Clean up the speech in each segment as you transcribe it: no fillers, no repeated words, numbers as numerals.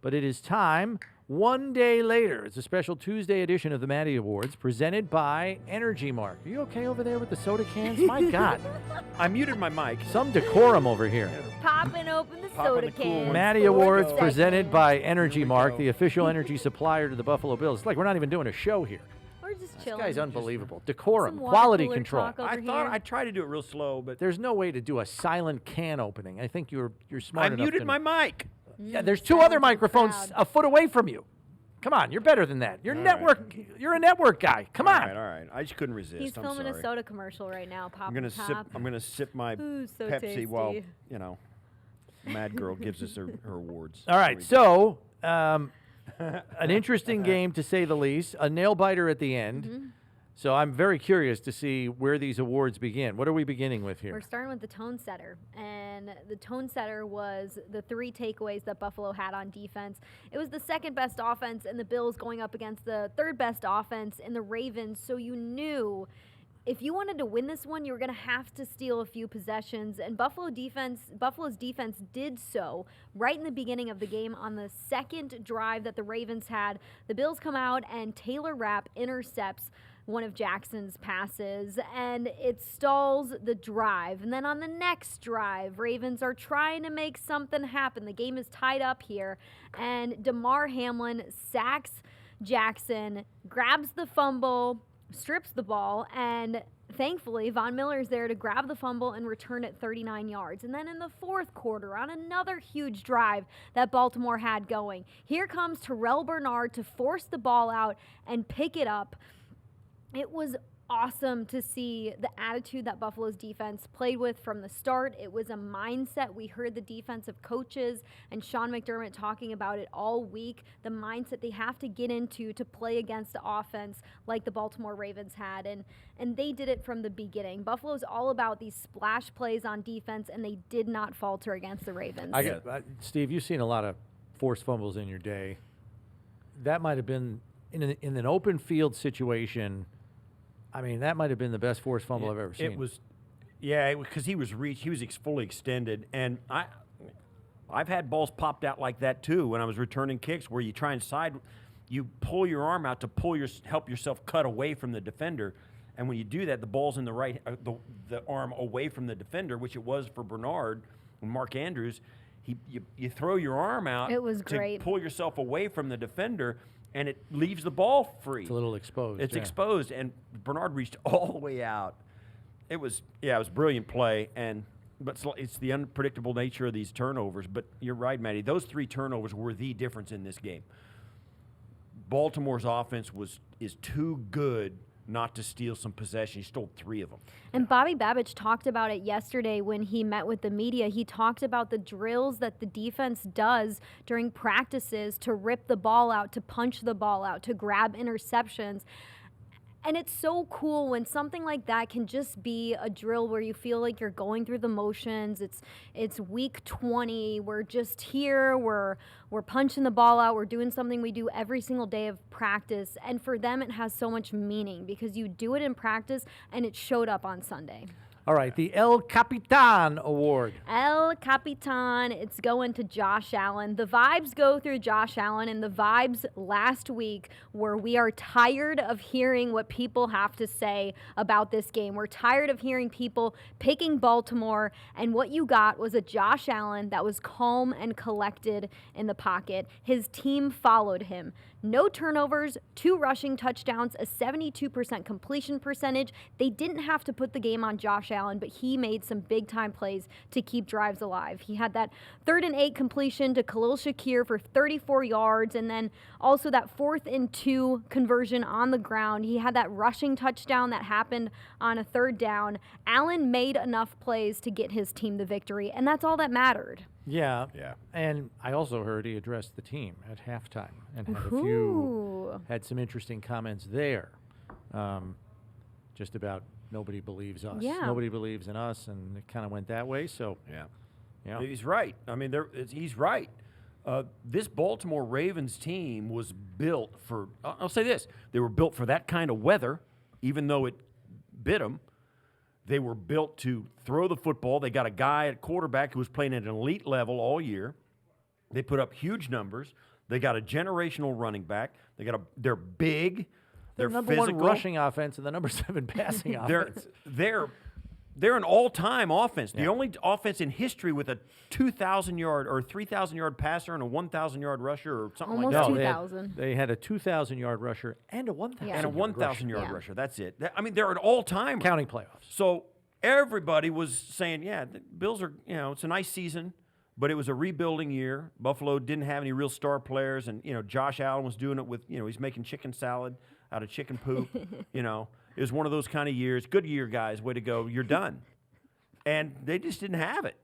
but it is time. One day later, it's a special Tuesday edition of the Maddy Awards presented by EnergyMark. Are you okay over there with the soda cans? My God. I muted my mic. Some decorum over here. Popping open the soda can. Maddy Awards presented by EnergyMark, the official energy supplier to the Buffalo Bills. It's like we're not even doing a show here. We're just This chilling. guy's unbelievable. Decorum, Some water quality cooler control. talk over I thought here. I tried to do it real slow, but There's no way to do a silent can opening. I think you're smart I enough muted to my mic. Yeah, there's two other Silent microphones crowd. a foot away from you. Come on, you're better than that. You're All network. right. You're a network guy. Come on. All right. I just couldn't resist. He's I'm filming sorry. a soda commercial right now. Pop I'm gonna top. sip. I'm gonna sip my Ooh, so Pepsi tasty. while Mad Girl gives us her awards. All right, so an interesting game to say the least. A nail biter at the end. Mm-hmm. So I'm very curious to see where these awards begin. What are we beginning with here? We're starting with the tone setter. And the tone setter was the 3 takeaways that Buffalo had on defense. It was the second best offense in the Bills going up against the third best offense in the Ravens. So you knew if you wanted to win this one, you were going to have to steal a few possessions. And Buffalo's defense did so right in the beginning of the game on the second drive that the Ravens had. The Bills come out and Taylor Rapp intercepts one of Jackson's passes, and it stalls the drive. And then on the next drive, Ravens are trying to make something happen. The game is tied up here, and DeMar Hamlin sacks Jackson, grabs the fumble, strips the ball, and thankfully, Von Miller's there to grab the fumble and return it 39 yards. And then in the fourth quarter, on another huge drive that Baltimore had going, here comes Terrell Bernard to force the ball out and pick it up. It was awesome to see the attitude that Buffalo's defense played with from the start. It was a mindset. We heard the defensive coaches and Sean McDermott talking about it all week, the mindset they have to get into to play against the offense like the Baltimore Ravens had. And they did it from the beginning. Buffalo's all about these splash plays on defense, and they did not falter against the Ravens. Steve, you've seen a lot of forced fumbles in your day. That might have been, in an open field situation, I mean, that might have been the best forced fumble I've ever seen. It was, because he was fully extended, and I've had balls popped out like that too when I was returning kicks, where you try and you pull your arm out to help yourself cut away from the defender, and when you do that, the ball's in the right, the arm away from the defender, which it was for Bernard and Mark Andrews. You throw your arm out. It was to great. pull yourself away from the defender. And it leaves the ball free. It's a little exposed. It's yeah. exposed, and Bernard reached all the way out. It was brilliant play, but it's the unpredictable nature of these turnovers. But you're right, Maddie. Those 3 turnovers were the difference in this game. Baltimore's offense is too good not to steal some possession. He stole 3 of them. And Bobby Babich talked about it yesterday when he met with the media. He talked about the drills that the defense does during practices to rip the ball out, to punch the ball out, to grab interceptions. And it's so cool when something like that can just be a drill where you feel like you're going through the motions. It's week 20. We're just here. We're punching the ball out. We're doing something we do every single day of practice. And for them, it has so much meaning because you do it in practice and it showed up on Sunday. All right, the El Capitan Award. El Capitan, it's going to Josh Allen. The vibes go through Josh Allen, and the vibes last week were we are tired of hearing what people have to say about this game. We're tired of hearing people picking Baltimore, and what you got was a Josh Allen that was calm and collected in the pocket. His team followed him. No turnovers, 2 rushing touchdowns, a 72% completion percentage. They didn't have to put the game on Josh Allen, but he made some big-time plays to keep drives alive. He had that 3rd and 8 completion to Khalil Shakir for 34 yards, and then also that 4th and 2 conversion on the ground. He had that rushing touchdown that happened on a 3rd down. Allen made enough plays to get his team the victory, and that's all that mattered. Yeah. And I also heard he addressed the team at halftime and had some interesting comments there. Just about nobody believes us. Yeah. Nobody believes in us, and it kind of went that way. So yeah, he's right. I mean, he's right. This Baltimore Ravens team was built for. I'll say this: they were built for that kind of weather, even though it bit them. They were built to throw the football. They got a guy at quarterback who was playing at an elite level all year. They put up huge numbers. They got a generational running back. They're big. They're number physical. 1 rushing offense and the number 7 passing offense. They're an all-time offense. The only offense in history with a 2,000-yard or 3,000-yard passer and a 1,000-yard rusher or something like that. Almost 2,000. They had a 2,000-yard rusher and a 1,000 And a 1,000-yard Yeah. rusher. That's it. I mean, they're an all-time. counting playoffs. So everybody was saying, yeah, the Bills are, it's a nice season, but it was a rebuilding year. Buffalo didn't have any real star players, and, Josh Allen was doing it with, he's making chicken salad out of chicken poop, It was one of those kind of years. Good year, guys. Way to go. You're done. And they just didn't have it.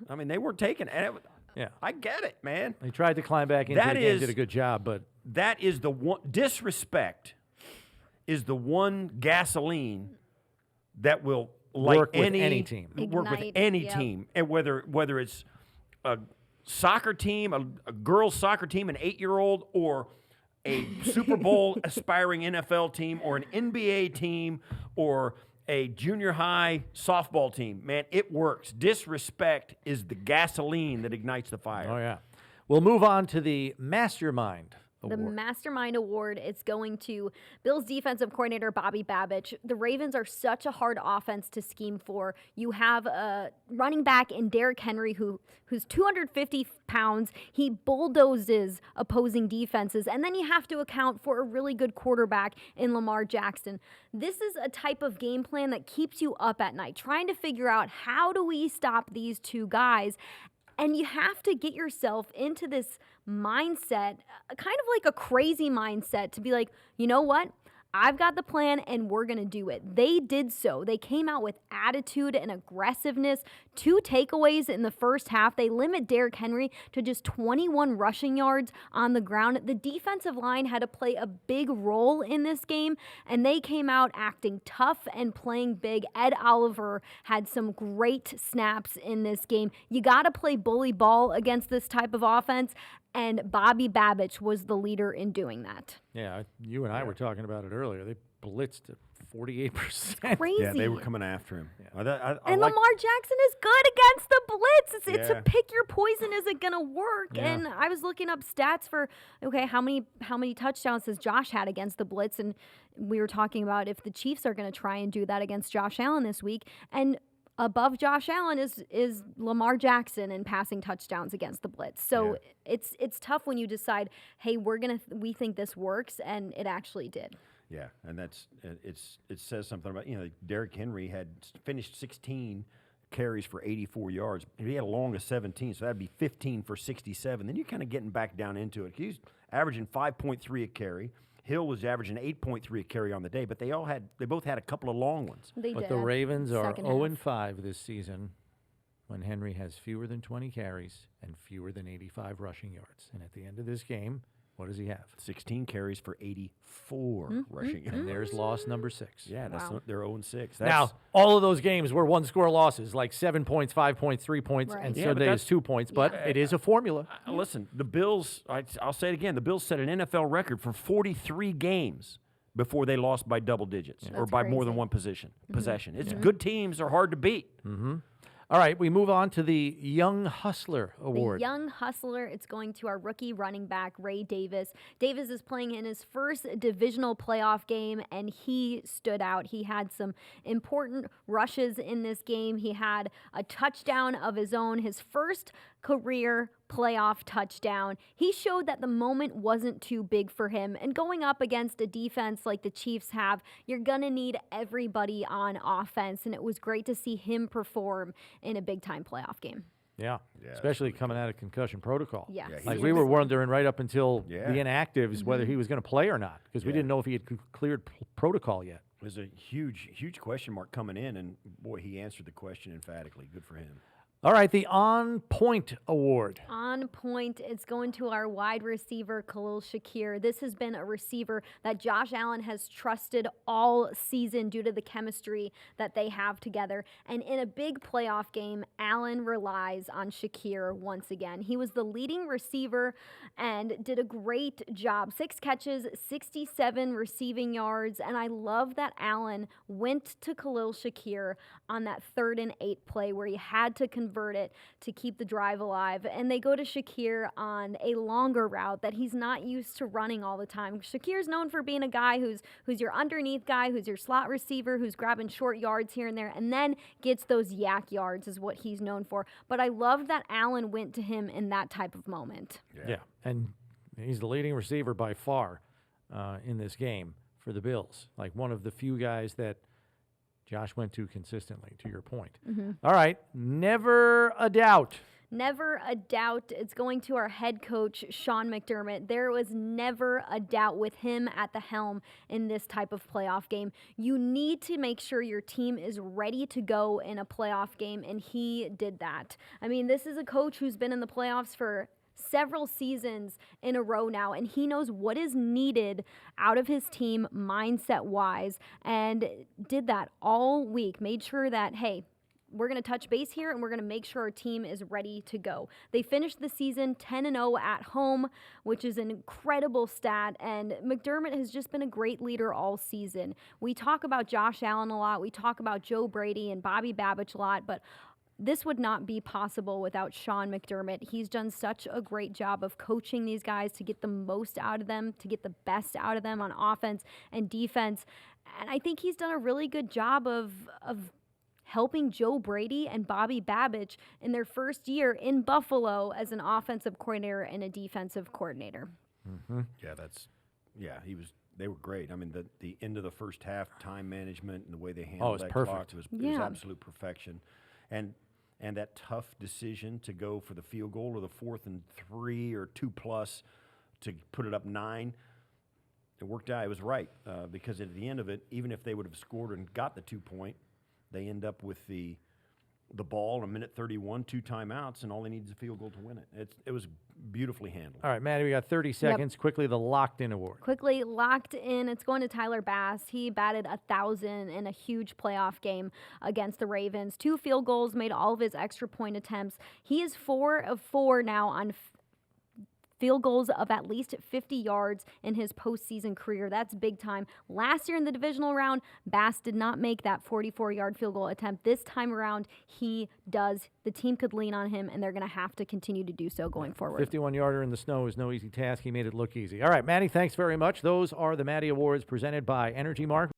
I mean, they weren't taking it. Yeah. I get it, man. They tried to climb back into That the game, is- did a good job, but That is the one. Disrespect is the one gasoline that will light Work with any team. Work with Ignite, any yep. team, and whether it's a soccer team, a girls' soccer team, an 8-year-old, or a Super Bowl aspiring NFL team, or an NBA team, or a junior high softball team. Man, it works. Disrespect is the gasoline that ignites the fire. oh yeah. We'll move on to the Mastermind The Award. Mastermind Award, it's going to Bills defensive coordinator Bobby Babich. The Ravens are such a hard offense to scheme for. You have a running back in Derrick Henry who's 250 pounds. He bulldozes opposing defenses. And then you have to account for a really good quarterback in Lamar Jackson. This is a type of game plan that keeps you up at night, trying to figure out how do we stop these two guys. And you have to get yourself into this mindset, kind of like a crazy mindset, to be like, you know what? I've got the plan and we're going to do it. They did so. They came out with attitude and aggressiveness. 2 takeaways in the first half. They limit Derrick Henry to just 21 rushing yards on the ground. The defensive line had to play a big role in this game, and they came out acting tough and playing big. Ed Oliver had some great snaps in this game. You got to play bully ball against this type of offense, and Bobby Babich was the leader in doing that. Yeah, you and I were talking about it earlier. They blitzed at 48%. Crazy. Yeah, they were coming after him. I And like- Lamar Jackson is good against the blitz. It's Yeah. a pick your poison. Is it gonna work? Yeah. And I was looking up stats for how many touchdowns has Josh had against the blitz, and we were talking about if the Chiefs are gonna try and do that against Josh Allen this week. And above Josh Allen is Lamar Jackson in passing touchdowns against the blitz. So it's tough when you decide, hey, we think this works, and it actually did. Yeah, and it says something about, Derrick Henry had finished 16 carries for 84 yards. He had a long of 17, so that'd be 15 for 67. Then you're kind of getting back down into it. He's averaging 5.3 a carry. Hill was averaging 8.3 a carry on the day, but they both had a couple of long ones. They But did. the Ravens are Second 0-5 this season when Henry has fewer than 20 carries and fewer than 85 rushing yards. And at the end of this game, what does he have? 16 carries for 84 rushing yards. And there's loss number 6. Yeah, Wow. they're 0-6. Now, all of those games were 1-score losses, like 7 points, 5 points, 3 points, Right. and Yeah, but Sunday that's- is 2 points. But it is a formula. Listen, the Bills, I'll say it again, the Bills set an NFL record for 43 games before they lost by double digits or That's by more than crazy. one possession. It's good teams are hard to beat. All right, we move on to the Young Hustler Award. The Young Hustler, it's going to our rookie running back, Ray Davis. Davis is playing in his first divisional playoff game, and he stood out. He had some important rushes in this game. He had a touchdown of his own, his first career playoff touchdown. He showed that the moment wasn't too big for him. And going up against a defense like the Chiefs have, you're going to need everybody on offense. And it was great to see him perform in a big-time playoff game. Yeah, especially coming out of concussion protocol. Yeah. Like we were wondering right up until Yeah. the inactives whether he was going to play or not because we didn't know if he had cleared protocol yet. There's a huge question mark coming in, and boy, he answered the question emphatically. Good for him. All right, the On Point Award. On point, it's going to our wide receiver, Khalil Shakir. This has been a receiver that Josh Allen has trusted all season due to the chemistry that they have together. And in a big playoff game, Allen relies on Shakir once again. He was the leading receiver and did a great job. 6 catches, 67 receiving yards. And I love that Allen went to Khalil Shakir on that 3rd and 8 play where he had to convert convert it to keep the drive alive. And they go to Shakir on a longer route that he's not used to running all the time. Shakir's known for being a guy who's your underneath guy, who's your slot receiver, who's grabbing short yards here and there, and then gets those yak yards is what he's known for. But I love that Allen went to him in that type of moment. Yeah, and he's the leading receiver by far in this game for the Bills. Like one of the few guys that Josh went to consistently, to your point. All right, never a doubt. Never a doubt. It's going to our head coach, Sean McDermott. There was never a doubt with him at the helm in this type of playoff game. You need to make sure your team is ready to go in a playoff game, and he did that. I mean, this is a coach who's been in the playoffs for several seasons in a row now, and he knows what is needed out of his team mindset-wise, and did that all week. Made sure that, hey, we're going to touch base here, and we're going to make sure our team is ready to go. They finished the season 10-0 at home, which is an incredible stat, and McDermott has just been a great leader all season. We talk about Josh Allen a lot. We talk about Joe Brady and Bobby Babich a lot, but this would not be possible without Sean McDermott. He's done such a great job of coaching these guys to get the most out of them, to get the best out of them on offense and defense. And I think he's done a really good job of helping Joe Brady and Bobby Babich in their first year in Buffalo as an offensive coordinator and a defensive coordinator. They were great. I mean, the end of the first half, time management and the way they handled that perfect. clock was absolute perfection. And that tough decision to go for the field goal or the 4th and 3 or 2+ to put it up 9, it worked out. It was right because at the end of it, even if they would have scored and got the 2-point, they end up with the ball in a minute 31, 2 timeouts, and all they need is a field goal to win it. It was beautifully handled. All right, Maddie, we got 30 seconds. Quickly, the locked-in award. Quickly, locked in. It's going to Tyler Bass. He batted 1,000 in a huge playoff game against the Ravens. 2 field goals, made all of his extra point attempts. He is 4 of 4 now on field goals of at least 50 yards in his postseason career. That's big time. Last year in the divisional round, Bass did not make that 44-yard field goal attempt. This time around, he does. The team could lean on him, and they're going to have to continue to do so going forward. 51-yarder in the snow is no easy task. He made it look easy. All right, Maddie, thanks very much. Those are the Maddy Awards presented by EnergyMark.